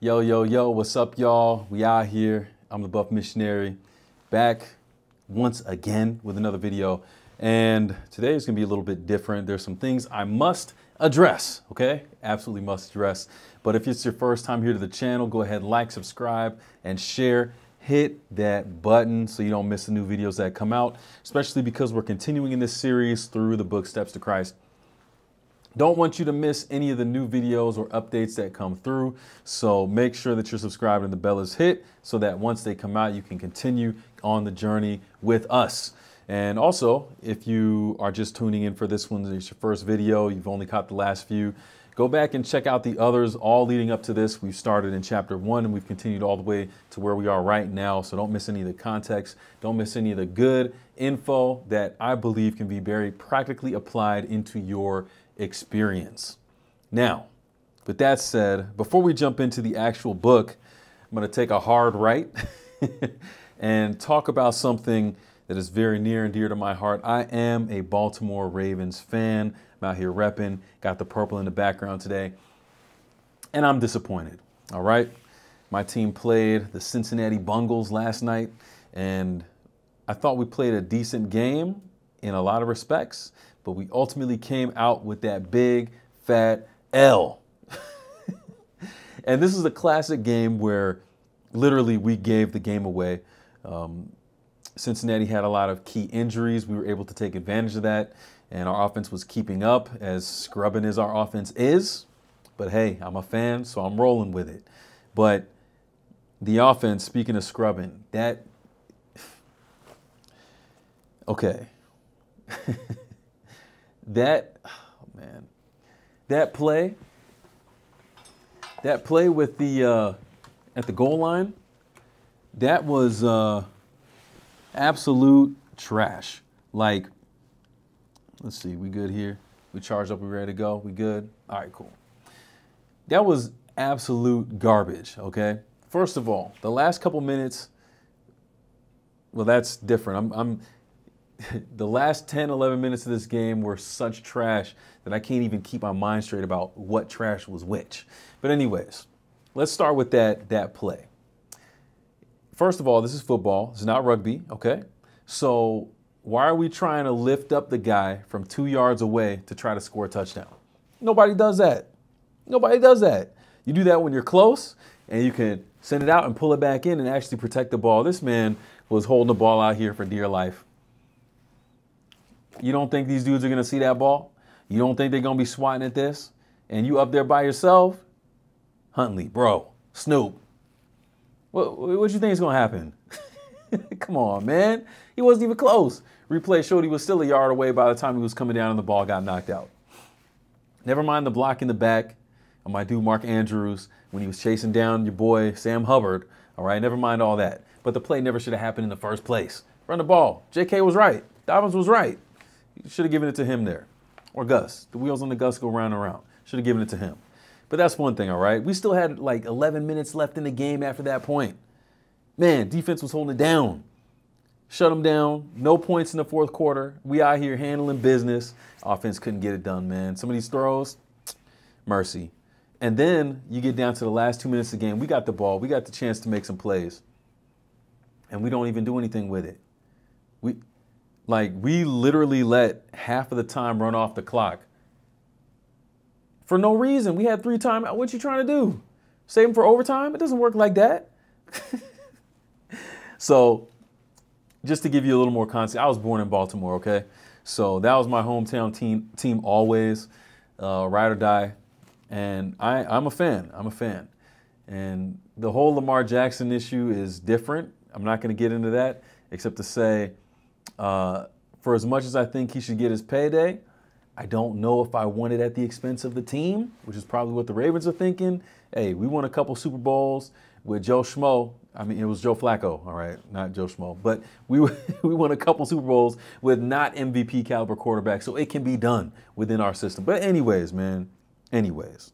Yo, yo, yo, what's up, y'all? We out here. I'm the Buff Missionary, back once again with another video. And today is gonna be a little bit different. There's some things I must address, okay? Absolutely must address. But if it's your first time here to the channel, go ahead, like, subscribe, and share. Hit that button so you don't miss the new videos that come out, especially because we're continuing in this series through the book Steps to Christ. Don't want you to miss any of the new videos or updates that come through. So make sure that you're subscribed and the bell is hit so that once they come out, you can continue on the journey with us. And also, if you are just tuning in for this one, it's your first video, you've only caught the last few, go back and check out the others all leading up to this. We've started in chapter 1 and we've continued all the way to where we are right now. So don't miss any of the context. Don't miss any of the good info that I believe can be very practically applied into your experience. Now, with that said, before we jump into the actual book, I'm going to take a hard right and talk about something that is very near and dear to my heart. I am a Baltimore Ravens fan. I'm out here repping, got the purple in the background today, and I'm disappointed. All right. My team played the Cincinnati Bungles last night, and I thought we played a decent game in a lot of respects, but we ultimately came out with that big, fat L. And this is a classic game where literally we gave the game away. Cincinnati had a lot of key injuries. We were able to take advantage of that, and our offense was keeping up, as scrubbing as our offense is. But hey, I'm a fan, so I'm rolling with it. But the offense, speaking of scrubbing, that... Okay. That play with the at the goal line, that was absolute trash. Like, let's see, we good here? We charged up, we ready to go? We good? All right, cool. That was absolute garbage, okay? First of all, the last couple minutes, well, that's different. The last 10, 11 minutes of this game were such trash that I can't even keep my mind straight about what trash was which. But anyways, let's start with that play. First of all, this is football. It's not rugby, okay? So why are we trying to lift up the guy from 2 yards away to try to score a touchdown? Nobody does that. Nobody does that. You do that when you're close and you can send it out and pull it back in and actually protect the ball. This man was holding the ball out here for dear life. You don't think these dudes are going to see that ball? You don't think they're going to be swatting at this? And you up there by yourself? Huntley, bro, Snoop. What you think is going to happen? Come on, man. He wasn't even close. Replay showed he was still a yard away by the time he was coming down and the ball got knocked out. Never mind the block in the back of my dude Mark Andrews when he was chasing down your boy Sam Hubbard. All right, never mind all that. But the play never should have happened in the first place. Run the ball. JK was right. Dobbins was right. You should have given it to him there. Or Gus. The wheels on the Gus go round and round. Should have given it to him. But that's one thing, all right? We still had like 11 minutes left in the game after that point. Man, defense was holding it down. Shut them down. No points in the fourth quarter. We out here handling business. Offense couldn't get it done, man. Some of these throws, mercy. And then you get down to the last 2 minutes of the game. We got the ball. We got the chance to make some plays. And we don't even do anything with it. We literally let half of the time run off the clock for no reason. We had 3 timeouts. What you trying to do? Save them for overtime? It doesn't work like that. So just to give you a little more context, I was born in Baltimore, okay? So that was my hometown team always, ride or die. And I'm a fan. I'm a fan. And the whole Lamar Jackson issue is different. I'm not going to get into that, except to say, for as much as I think he should get his payday, I don't know if I want it at the expense of the team, which is probably what the Ravens are thinking. Hey, we won a couple Super Bowls with Joe Schmo. I mean, it was Joe Flacco, all right, not Joe Schmo. But we won a couple Super Bowls with not MVP caliber quarterbacks, so it can be done within our system. But anyways, man, anyways,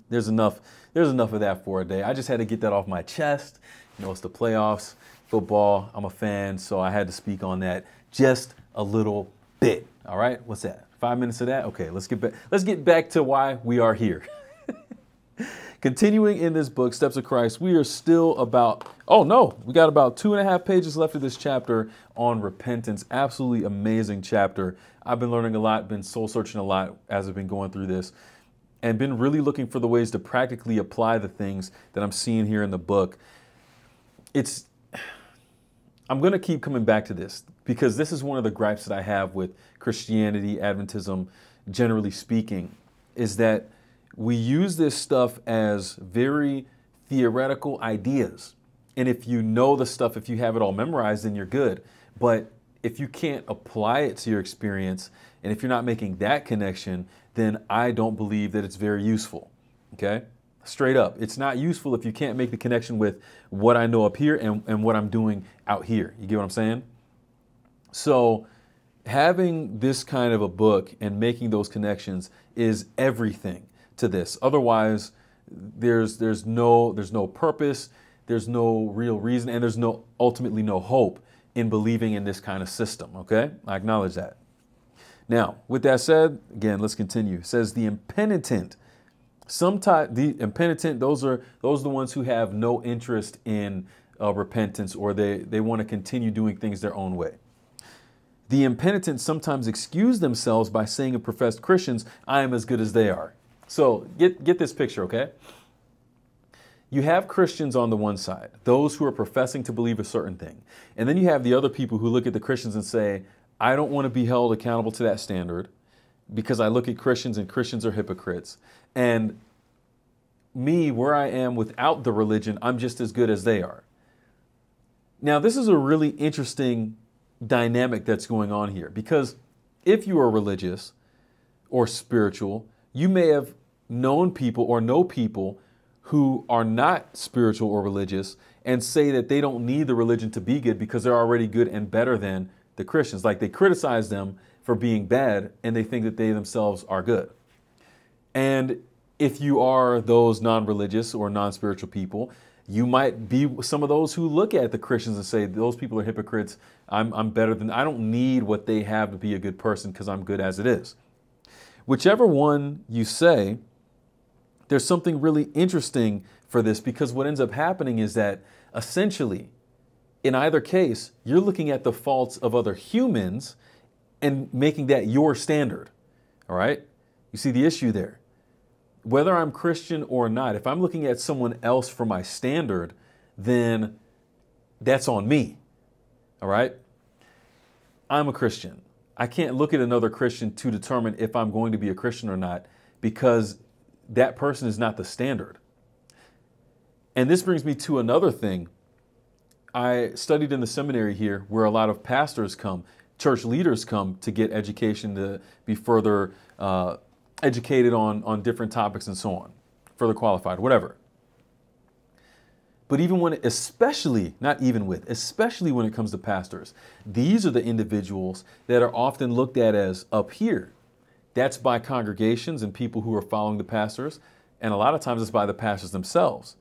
there's enough of that for a day. I just had to get that off my chest. You know, it's the playoffs. Football, I'm a fan, so I had to speak on that just a little bit. All right, what's that? 5 minutes of that? Okay, let's get back to why we are here. Continuing in this book, Steps of Christ, we are still about, oh no, we got about 2.5 pages left of this chapter on repentance. Absolutely amazing chapter. I've been learning a lot, been soul searching a lot as I've been going through this, and been really looking for the ways to practically apply the things that I'm seeing here in the book. I'm going to keep coming back to this because this is one of the gripes that I have with Christianity, Adventism, generally speaking, is that we use this stuff as very theoretical ideas. And if you know the stuff, if you have it all memorized, then you're good. But if you can't apply it to your experience, and if you're not making that connection, then I don't believe that it's very useful. Okay? Straight up. It's not useful if you can't make the connection with what I know up here and what I'm doing out here. You get what I'm saying? So having this kind of a book and making those connections is everything to this. Otherwise, there's no purpose, there's no real reason, and there's ultimately no hope in believing in this kind of system. Okay? I acknowledge that. Now, with that said, again, let's continue. It says the impenitent. The impenitent, those are the ones who have no interest in repentance, or they want to continue doing things their own way. The impenitent sometimes excuse themselves by saying of professed Christians, I am as good as they are. So get this picture, okay? You have Christians on the one side, those who are professing to believe a certain thing. And then you have the other people who look at the Christians and say, I don't want to be held accountable to that standard because I look at Christians and Christians are hypocrites. And me, where I am without the religion, I'm just as good as they are. Now, this is a really interesting dynamic that's going on here, because if you are religious or spiritual, you may have known people or know people who are not spiritual or religious and say that they don't need the religion to be good because they're already good and better than the Christians. Like, they criticize them for being bad and they think that they themselves are good. And if you are those non-religious or non-spiritual people, you might be some of those who look at the Christians and say, those people are hypocrites. I'm better than, I don't need what they have to be a good person because I'm good as it is. Whichever one you say, there's something really interesting for this, because what ends up happening is that essentially, in either case, you're looking at the faults of other humans and making that your standard. All right? You see the issue there. Whether I'm Christian or not, if I'm looking at someone else for my standard, then that's on me. All right? I'm a Christian. I can't look at another Christian to determine if I'm going to be a Christian or not, because that person is not the standard. And this brings me to another thing. I studied in the seminary here where a lot of pastors come, church leaders come to get education, to be further educated on different topics and so on, further qualified, whatever. But even when, especially when it comes to pastors, these are the individuals that are often looked at as up here. That's by congregations and people who are following the pastors. And a lot of times it's by the pastors themselves.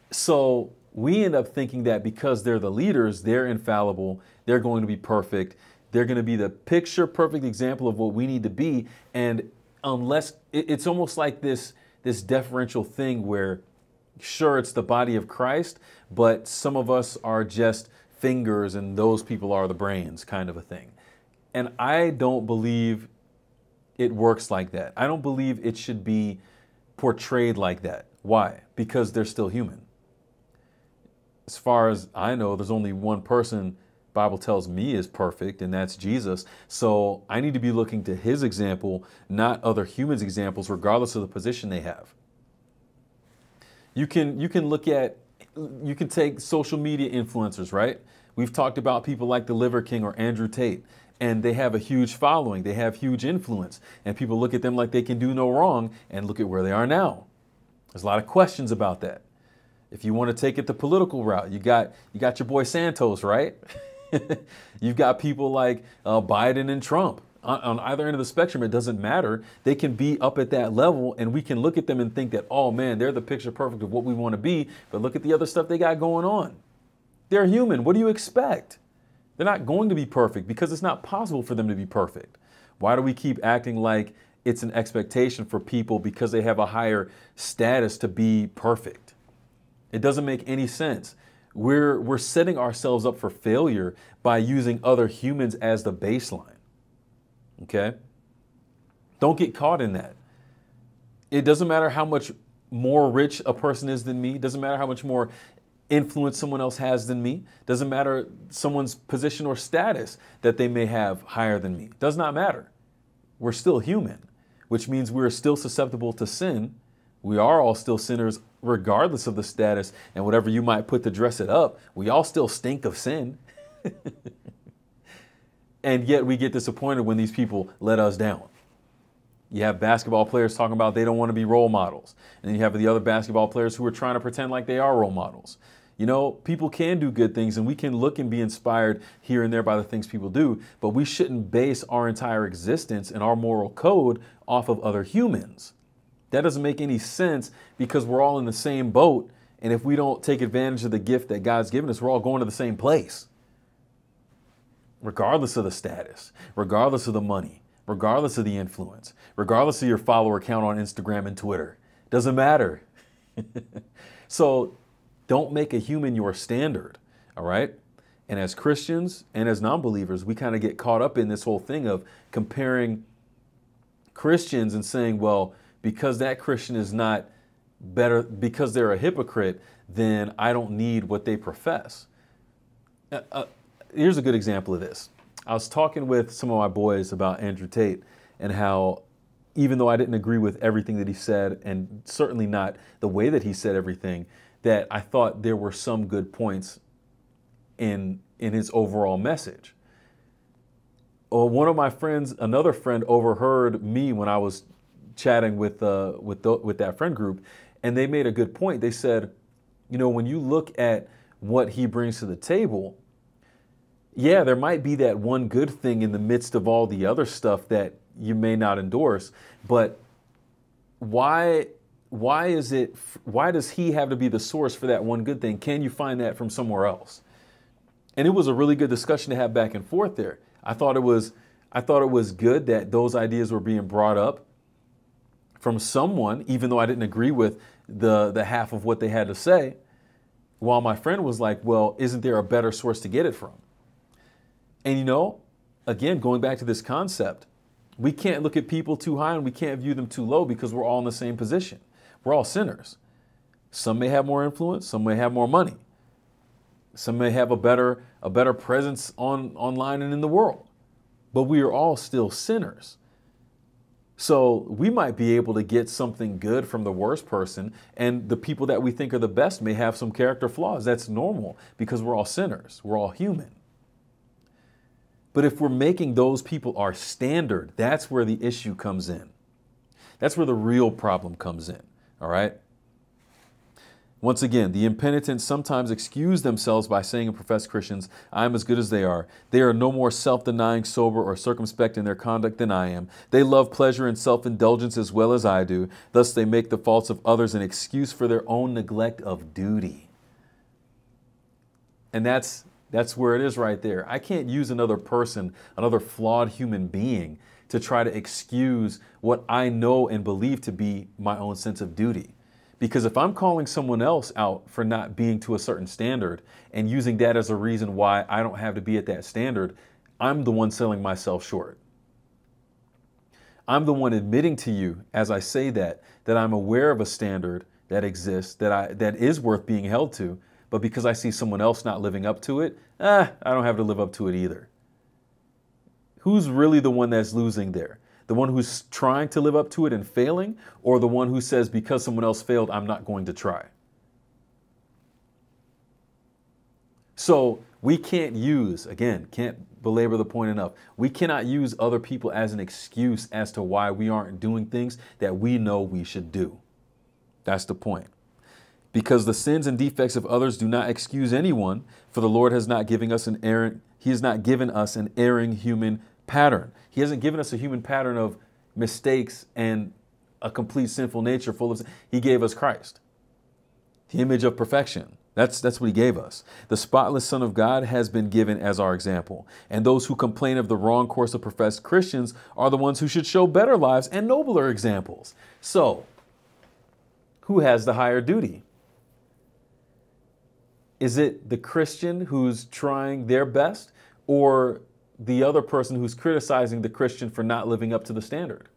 So we end up thinking that because they're the leaders, they're infallible, they're going to be perfect, they're going to be the picture perfect example of what we need to be. And unless it's almost like this deferential thing where, sure, it's the body of Christ, but some of us are just fingers and those people are the brains, kind of a thing. And I don't believe it works like that. I don't believe it should be portrayed like that. Why? Because they're still human. As far as I know, there's only one person the Bible tells me is perfect, and that's Jesus. So I need to be looking to his example, not other humans' examples, regardless of the position they have. You can take social media influencers, right? We've talked about people like the Liver King or Andrew Tate, and they have a huge following. They have huge influence, and people look at them like they can do no wrong, and look at where they are now. There's a lot of questions about that. If you want to take it the political route, you got your boy Santos, right? You've got people like Biden and Trump. On either end of the spectrum, it doesn't matter. They can be up at that level, and we can look at them and think that, oh man, they're the picture perfect of what we want to be, but look at the other stuff they got going on. They're human. What do you expect? They're not going to be perfect because it's not possible for them to be perfect. Why do we keep acting like it's an expectation for people because they have a higher status to be perfect. It doesn't make any sense. We're setting ourselves up for failure by using other humans as the baseline. Okay? Don't get caught in that. It doesn't matter how much more rich a person is than me. It doesn't matter how much more influence someone else has than me. It doesn't matter someone's position or status that they may have higher than me. It does not matter. We're still human, which means we're still susceptible to sin. We are all still sinners regardless of the status and whatever you might put to dress it up. We all still stink of sin. And yet we get disappointed when these people let us down. You have basketball players talking about they don't want to be role models. And then you have the other basketball players who are trying to pretend like they are role models. You know, people can do good things and we can look and be inspired here and there by the things people do, but we shouldn't base our entire existence and our moral code off of other humans. That doesn't make any sense because we're all in the same boat. And if we don't take advantage of the gift that God's given us, we're all going to the same place. Regardless of the status, regardless of the money, regardless of the influence, regardless of your follower count on Instagram and Twitter. Doesn't matter. So don't make a human your standard, all right? And as Christians and as non-believers, we kind of get caught up in this whole thing of comparing Christians and saying, well, because that Christian is not better, because they're a hypocrite, then I don't need what they profess. Here's a good example of this. I was talking with some of my boys about Andrew Tate and how even though I didn't agree with everything that he said, and certainly not the way that he said everything, that I thought there were some good points in his overall message. One of my friends, another friend, overheard me when I was chatting with that friend group, and they made a good point. They said, you know, when you look at what he brings to the table, yeah, there might be that one good thing in the midst of all the other stuff that you may not endorse, but why does he have to be the source for that one good thing? Can you find that from somewhere else? And it was a really good discussion to have back and forth there. I thought it was good that those ideas were being brought up from someone, even though I didn't agree with the half of what they had to say, while my friend was like, well, isn't there a better source to get it from? And you know, again, going back to this concept, we can't look at people too high and we can't view them too low because we're all in the same position. We're all sinners. Some may have more influence, some may have more money. Some may have a better presence online and in the world. But we are all still sinners. So we might be able to get something good from the worst person, and the people that we think are the best may have some character flaws. That's normal because we're all sinners. We're all human. But if we're making those people our standard, that's where the issue comes in. That's where the real problem comes in, all right? Once again, the impenitent sometimes excuse themselves by saying and profess Christians, I'm as good as they are. They are no more self-denying, sober, or circumspect in their conduct than I am. They love pleasure and self-indulgence as well as I do. Thus they make the faults of others an excuse for their own neglect of duty. And that's where it is right there. I can't use another person, another flawed human being, to try to excuse what I know and believe to be my own sense of duty. Because if I'm calling someone else out for not being to a certain standard and using that as a reason why I don't have to be at that standard, I'm the one selling myself short. I'm the one admitting to you, as I say that I'm aware of a standard that exists, that is worth being held to, but because I see someone else not living up to it, I don't have to live up to it either. Who's really the one that's losing there? The one who's trying to live up to it and failing, or the one who says, because someone else failed, I'm not going to try? So we can't use, again, can't belabor the point enough, we cannot use other people as an excuse as to why we aren't doing things that we know we should do. That's the point. Because the sins and defects of others do not excuse anyone, for the Lord has not given us He has not given us an erring human pattern. He hasn't given us a human pattern of mistakes and a complete sinful nature full of sin. He gave us Christ, the image of perfection. That's what he gave us. The spotless Son of God has been given as our example. And those who complain of the wrong course of professed Christians are the ones who should show better lives and nobler examples. So, who has the higher duty? Is it the Christian who's trying their best, or the other person who's criticizing the Christian for not living up to the standard?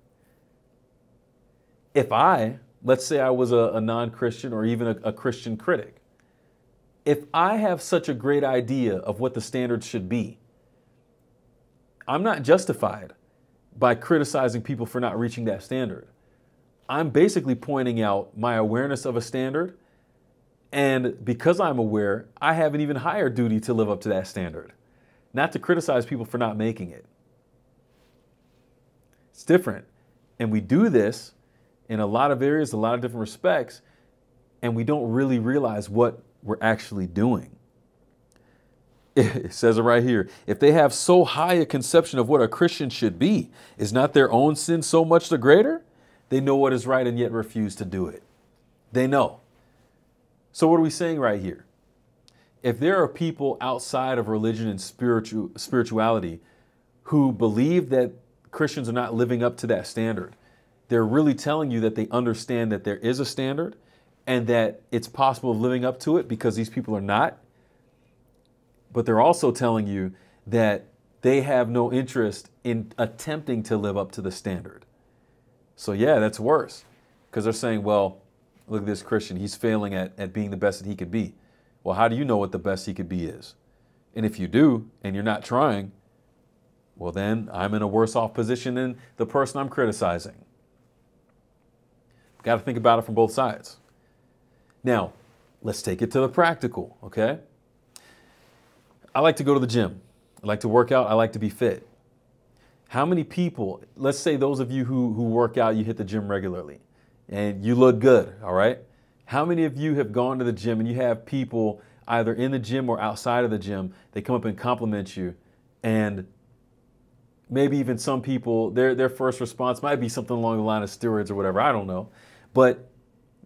If let's say I was a non-Christian or even a Christian critic, if I have such a great idea of what the standards should be, I'm not justified by criticizing people for not reaching that standard. I'm basically pointing out my awareness of a standard, and because I'm aware, I have an even higher duty to live up to that standard, not to criticize people for not making it. It's different. And we do this in a lot of areas, a lot of different respects, and we don't really realize what we're actually doing. It says it right here. If they have so high a conception of what a Christian should be, is not their own sin so much the greater? They know what is right and yet refuse to do it. They know. So what are we saying right here? If there are people outside of religion and spirituality who believe that Christians are not living up to that standard, they're really telling you that they understand that there is a standard and that it's possible of living up to it because these people are not. But they're also telling you that they have no interest in attempting to live up to the standard. So yeah, that's worse, because they're saying, well, look at this Christian, he's failing at being the best that he could be. Well, how do you know what the best he could be is? And if you do, and you're not trying, well, then I'm in a worse off position than the person I'm criticizing. Got to think about it from both sides. Now, let's take it to the practical, okay? I like to go to the gym. I like to work out. I like to be fit. How many people, let's say those of you who work out, you hit the gym regularly and you look good, all right? How many of you have gone to the gym and you have people either in the gym or outside of the gym, they come up and compliment you, and maybe even some people, their first response might be something along the line of steroids or whatever, I don't know. But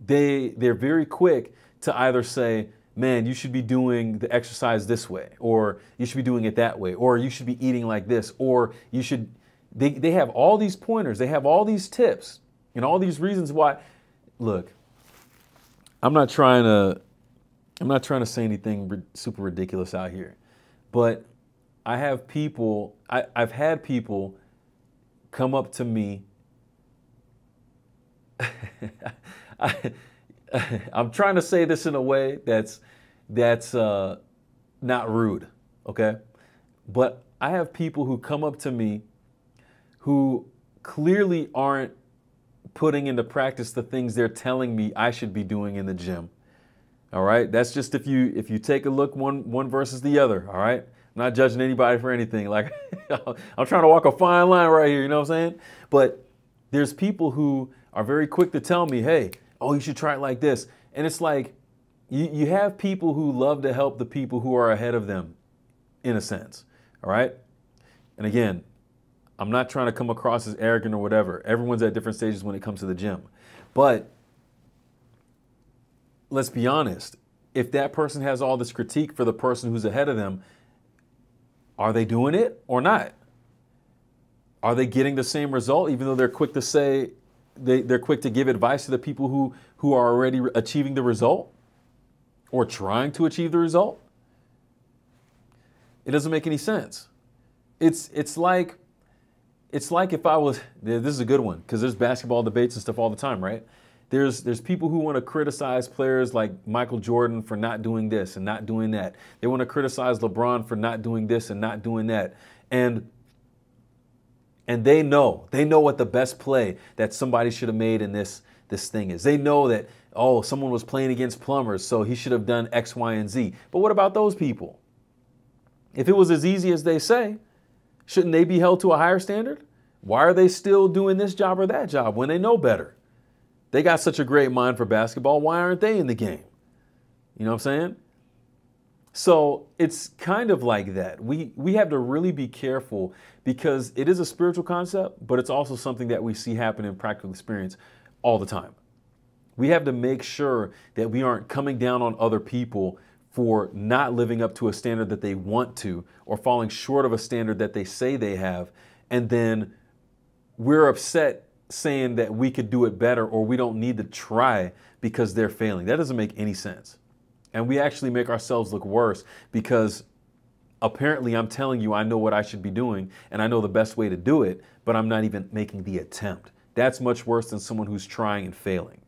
they're very quick to either say, man, you should be doing the exercise this way, or you should be doing it that way, or you should be eating like this, or you should, they have all these pointers, they have all these tips and all these reasons why. Look, I'm not trying to say anything super ridiculous out here, but I have people, I've had people come up to me. I'm trying to say this in a way that's not rude, okay? But I have people who come up to me who clearly aren't putting into practice the things they're telling me I should be doing in the gym. All right? That's just if you take a look one versus the other, all right? I'm not judging anybody for anything. Like, I'm trying to walk a fine line right here, you know what I'm saying? But there's people who are very quick to tell me, hey, oh, you should try it like this. And it's like, you have people who love to help the people who are ahead of them, in a sense, all right? And again, I'm not trying to come across as arrogant or whatever. Everyone's at different stages when it comes to the gym. But let's be honest, if that person has all this critique for the person who's ahead of them, are they doing it or not? Are they getting the same result, even though they're quick to say, they're quick to give advice to the people who are already achieving the result or trying to achieve the result? It doesn't make any sense. It's like if I was, this is a good one, because there's basketball debates and stuff all the time, right? There's people who want to criticize players like Michael Jordan for not doing this and not doing that. They want to criticize LeBron for not doing this and not doing that. And they know what the best play that somebody should have made in this thing is. They know that, oh, someone was playing against plumbers, so he should have done X, Y, and Z. But what about those people? If it was as easy as they say, shouldn't they be held to a higher standard? Why are they still doing this job or that job when they know better? They got such a great mind for basketball. Why aren't they in the game? You know what I'm saying? So it's kind of like that. We have to really be careful, because it is a spiritual concept, but it's also something that we see happen in practical experience all the time. We have to make sure that we aren't coming down on other people for not living up to a standard that they want to, or falling short of a standard that they say they have. And then we're upset saying that we could do it better, or we don't need to try because they're failing. That doesn't make any sense. And we actually make ourselves look worse, because apparently I'm telling you I know what I should be doing and I know the best way to do it, but I'm not even making the attempt. That's much worse than someone who's trying and failing.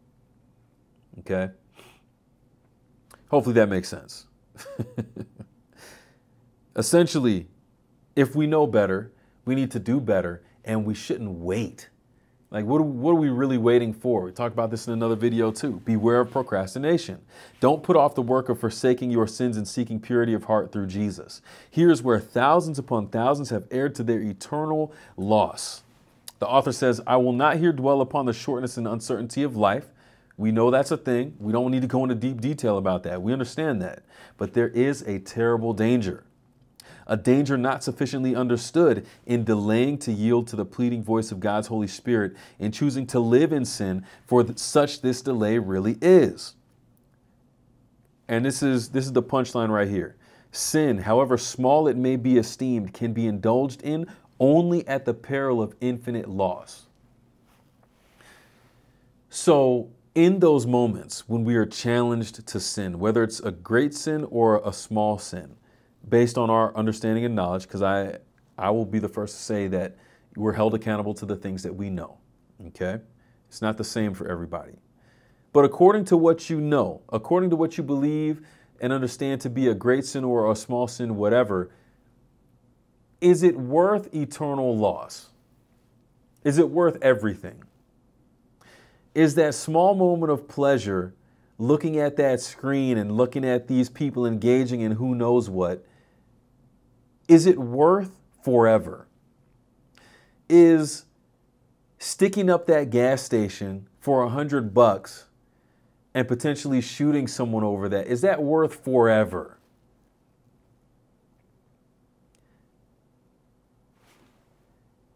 Okay? Hopefully that makes sense. Essentially, if we know better, we need to do better, and we shouldn't wait. Like, what are we really waiting for? We talked about this in another video too. Beware of procrastination. Don't put off the work of forsaking your sins and seeking purity of heart through Jesus. Here's where thousands upon thousands have erred to their eternal loss. The author says, I will not here dwell upon the shortness and uncertainty of life. We know that's a thing. We don't need to go into deep detail about that. We understand that. But there is a terrible danger. A danger not sufficiently understood in delaying to yield to the pleading voice of God's Holy Spirit and choosing to live in sin, for such this delay really is. And this is the punchline right here. Sin, however small it may be esteemed, can be indulged in only at the peril of infinite loss. So in those moments when we are challenged to sin, whether it's a great sin or a small sin, based on our understanding and knowledge, because I will be the first to say that we're held accountable to the things that we know, okay? It's not the same for everybody. But according to what you know, according to what you believe and understand to be a great sin or a small sin, whatever, is it worth eternal loss? Is it worth everything? Is that small moment of pleasure, looking at that screen and looking at these people engaging in who knows what, is it worth forever? Is sticking up that gas station for $100 and potentially shooting someone over that, is that worth forever?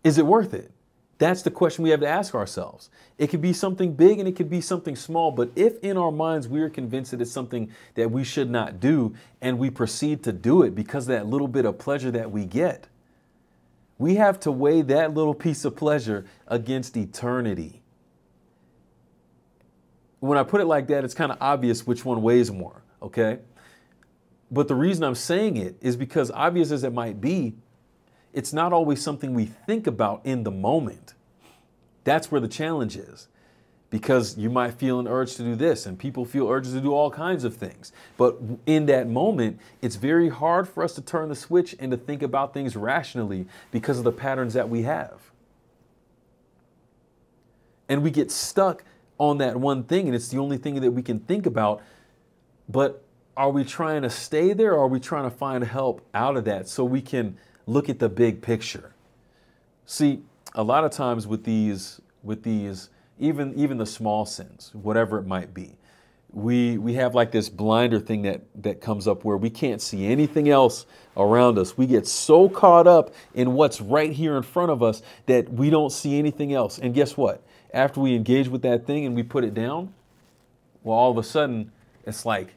Is it worth it? That's the question we have to ask ourselves. It could be something big and it could be something small, but if in our minds we are convinced that it's something that we should not do and we proceed to do it because of that little bit of pleasure that we get, we have to weigh that little piece of pleasure against eternity. When I put it like that, it's kind of obvious which one weighs more, okay? But the reason I'm saying it is because, obvious as it might be, it's not always something we think about in the moment. That's where the challenge is, because you might feel an urge to do this, and people feel urges to do all kinds of things. But in that moment, it's very hard for us to turn the switch and to think about things rationally because of the patterns that we have. And we get stuck on that one thing, and it's the only thing that we can think about. But are we trying to stay there, or are we trying to find help out of that so we can look at the big picture? See, a lot of times with these, even the small sins, whatever it might be, we have like this blinder thing that comes up where we can't see anything else around us. We get so caught up in what's right here in front of us that we don't see anything else. And guess what? After we engage with that thing and we put it down, well, all of a sudden, it's like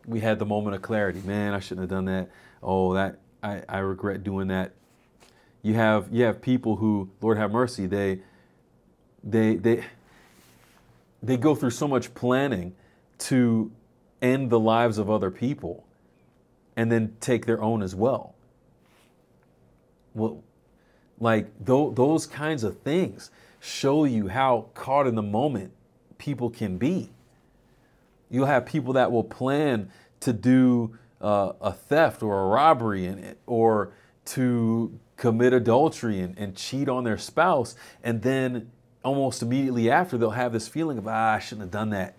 we had the moment of clarity. Man, I shouldn't have done that. Oh, I regret doing that. You have people who, Lord have mercy, they go through so much planning to end the lives of other people and then take their own as well. Well, like those kinds of things show you how caught in the moment people can be. You'll have people that will plan to do a theft or a robbery or to commit adultery and cheat on their spouse, and then almost immediately after they'll have this feeling of, I shouldn't have done that.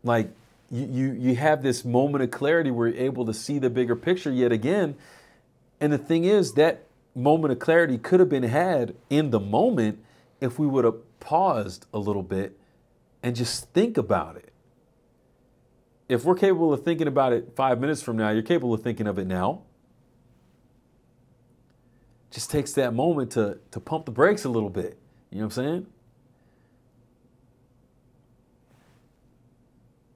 Like you have this moment of clarity where you're able to see the bigger picture yet again. And the thing is, that moment of clarity could have been had in the moment if we would have paused a little bit and just think about it. If we're capable of thinking about it 5 minutes from now, you're capable of thinking of it now. Just takes that moment to pump the brakes a little bit. You know what I'm saying?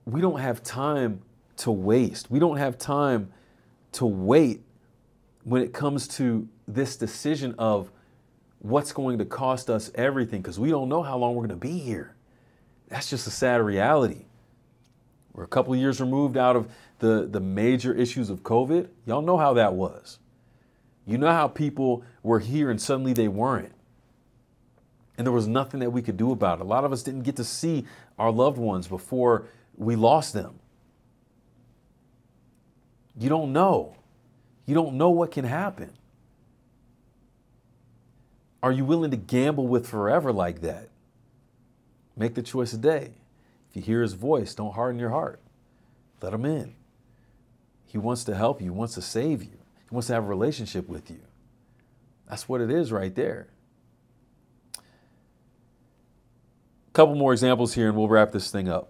we don't have time to waste. We don't have time to wait when it comes to this decision of what's going to cost us everything, because we don't know how long we're going to be here. That's just a sad reality. We're a couple of years removed out of the major issues of COVID. Y'all know how that was. You know how people were here and suddenly they weren't. And there was nothing that we could do about it. A lot of us didn't get to see our loved ones before we lost them. You don't know. You don't know what can happen. Are you willing to gamble with forever like that? Make the choice today. If you hear his voice, don't harden your heart. Let him in. He wants to help you. He wants to save you. He wants to have a relationship with you. That's what it is right there. A couple more examples here and we'll wrap this thing up.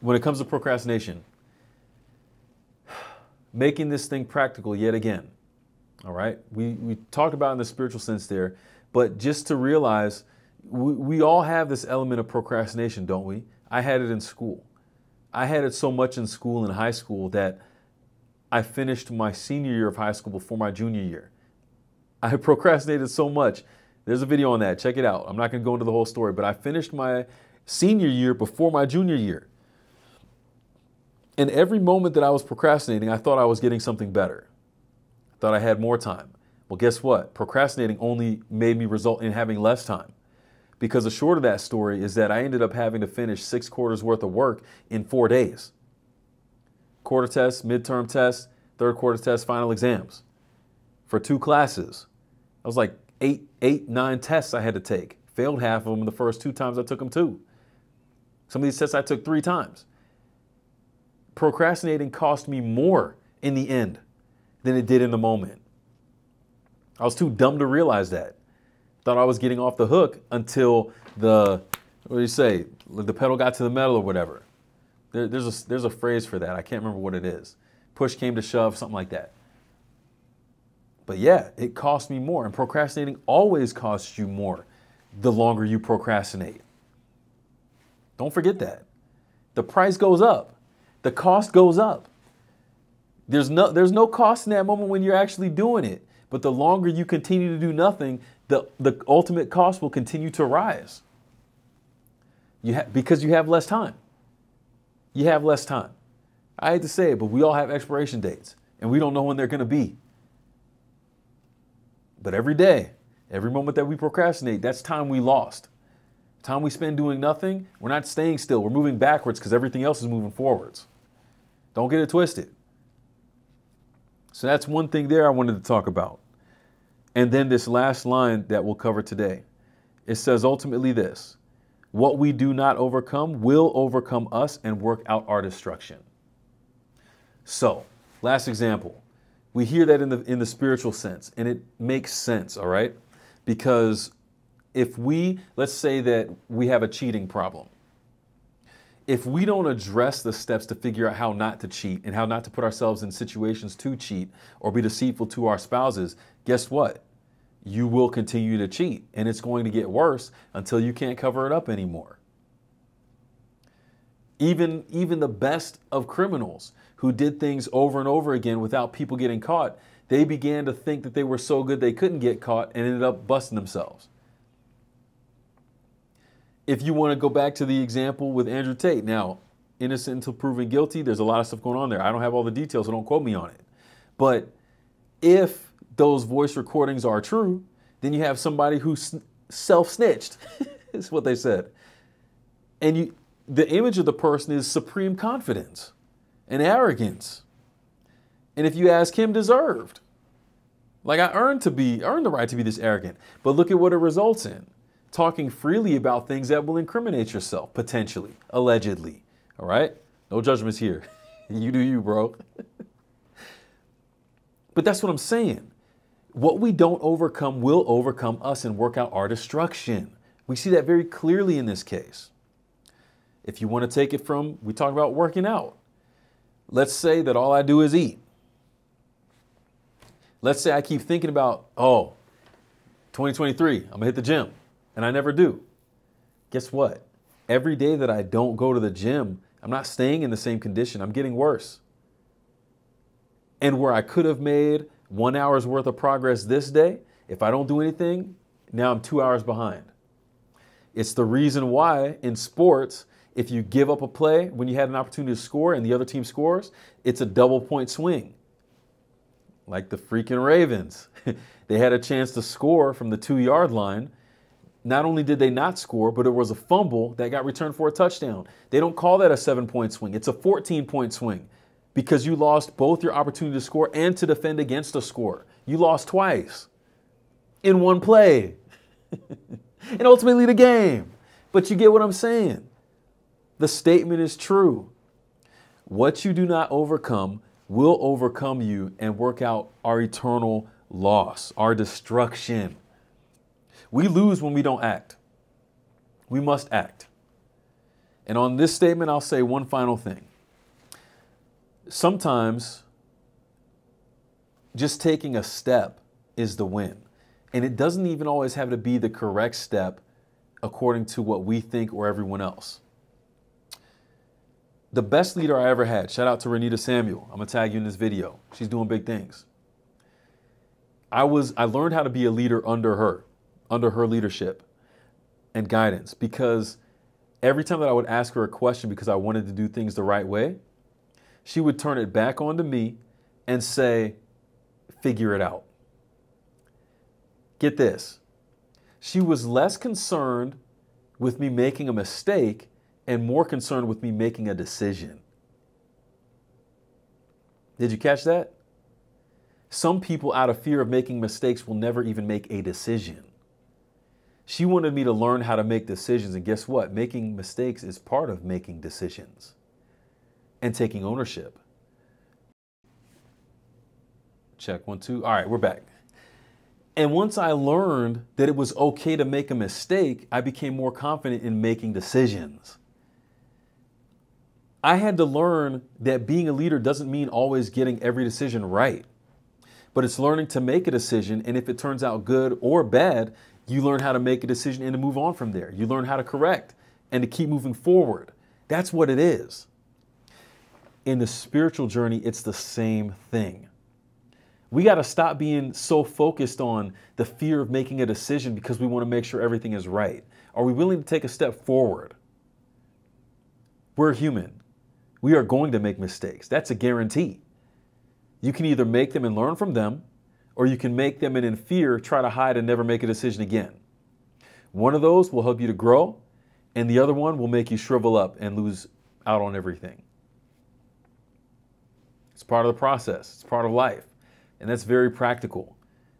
When it comes to procrastination, making this thing practical yet again. All right. We talked about in the spiritual sense there, but just to realize we all have this element of procrastination, don't we? I had it in school. I had it so much in school and high school that I finished my senior year of high school before my junior year. I procrastinated so much. There's a video on that. Check it out. I'm not going to go into the whole story, but I finished my senior year before my junior year. And every moment that I was procrastinating, I thought I was getting something better. I thought I had more time. Well, guess what? Procrastinating only made me result in having less time. Because the short of that story is that I ended up having to finish 6 quarters worth of work in 4 days. Quarter tests, midterm tests, third quarter tests, final exams. For 2 classes. I was like 9 tests I had to take. Failed half of them the first 2 times I took them too. Some of these tests I took 3 times. Procrastinating cost me more in the end than it did in the moment. I was too dumb to realize that. Thought I was getting off the hook until the pedal got to the metal or whatever. There's a phrase for that. I can't remember what it is. Push came to shove, something like that. But yeah, it cost me more. And procrastinating always costs you more the longer you procrastinate. Don't forget that. The price goes up. The cost goes up. There's no cost in that moment when you're actually doing it. But the longer you continue to do nothing, the ultimate cost will continue to rise. Because you have less time. You have less time. I hate to say it, but we all have expiration dates, and we don't know when they're going to be. But every day, every moment that we procrastinate, that's time we lost. Time we spend doing nothing, we're not staying still. We're moving backwards because everything else is moving forwards. Don't get it twisted. So that's one thing there I wanted to talk about. And then this last line that we'll cover today. It says ultimately this: what we do not overcome will overcome us and work out our destruction. So, last example. We hear that in the spiritual sense, and it makes sense, all right? Because if let's say that we have a cheating problem. If we don't address the steps to figure out how not to cheat and how not to put ourselves in situations to cheat or be deceitful to our spouses, guess what? You will continue to cheat, and it's going to get worse until you can't cover it up anymore. Even the best of criminals who did things over and over again without people getting caught, they began to think that they were so good they couldn't get caught and ended up busting themselves. If you want to go back to the example with Andrew Tate, now, innocent until proven guilty, there's a lot of stuff going on there. I don't have all the details, so don't quote me on it. But if those voice recordings are true, then you have somebody who self-snitched, is what they said. And the image of the person is supreme confidence and arrogance. And if you ask him, deserved. Like, I earned the right to be this arrogant. But look at what it results in. Talking freely about things that will incriminate yourself, potentially, allegedly. All right? No judgments here. You do you, bro. But that's what I'm saying. What we don't overcome will overcome us and work out our destruction. We see that very clearly in this case. If you want to take it from, we talk about working out. Let's say that all I do is eat. Let's say I keep thinking about, 2023, I'm going to hit the gym. And I never do. Guess what? Every day that I don't go to the gym, I'm not staying in the same condition. I'm getting worse. And where I could have made 1 hour's worth of progress this day, if I don't do anything, now I'm 2 hours behind. It's the reason why in sports, if you give up a play when you had an opportunity to score and the other team scores, it's a double point swing. Like the freaking Ravens. They had a chance to score from the 2-yard line. Not only did they not score, but it was a fumble that got returned for a touchdown. They don't call that a 7-point swing. It's a 14-point swing because you lost both your opportunity to score and to defend against a score. You lost twice in one play and ultimately the game. But you get what I'm saying. The statement is true. What you do not overcome will overcome you and work out our eternal loss, our destruction. We lose when we don't act. We must act. And on this statement, I'll say one final thing. Sometimes just taking a step is the win. And it doesn't even always have to be the correct step according to what we think or everyone else. The best leader I ever had, shout out to Renita Samuel. I'm gonna tag you in this video. She's doing big things. I learned how to be a leader under her leadership and guidance, because every time that I would ask her a question because I wanted to do things the right way, she would turn it back onto me and say, figure it out. Get this. She was less concerned with me making a mistake and more concerned with me making a decision. Did you catch that? Some people, out of fear of making mistakes, will never even make a decision. She wanted me to learn how to make decisions, and guess what? Making mistakes is part of making decisions and taking ownership. Check 1, 2. All right, we're back. And once I learned that it was okay to make a mistake, I became more confident in making decisions. I had to learn that being a leader doesn't mean always getting every decision right, but it's learning to make a decision. And if it turns out good or bad, you learn how to make a decision and to move on from there. You learn how to correct and to keep moving forward. That's what it is. In the spiritual journey, it's the same thing. We got to stop being so focused on the fear of making a decision because we want to make sure everything is right. Are we willing to take a step forward? We're human. We are going to make mistakes. That's a guarantee. You can either make them and learn from them, or you can make them and in fear try to hide and never make a decision again. One of those will help you to grow, and the other one will make you shrivel up and lose out on everything. It's part of the process. It's part of life. And that's very practical.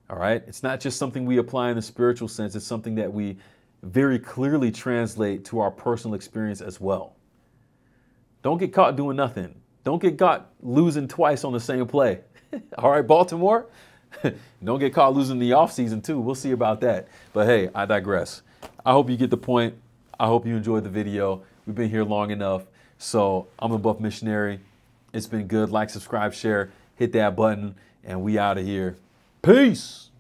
All right? It's not just something we apply in the spiritual sense. It's something that we very clearly translate to our personal experience as well. Don't get caught doing nothing. Don't get caught losing twice on the same play. All right, Baltimore? Don't get caught losing the offseason too. We'll see about that. But hey, I digress. I hope you get the point. I hope you enjoyed the video. We've been here long enough. So I'm the Buff Missionary. It's been good. Like, subscribe, share, hit that button, and we out of here. Peace.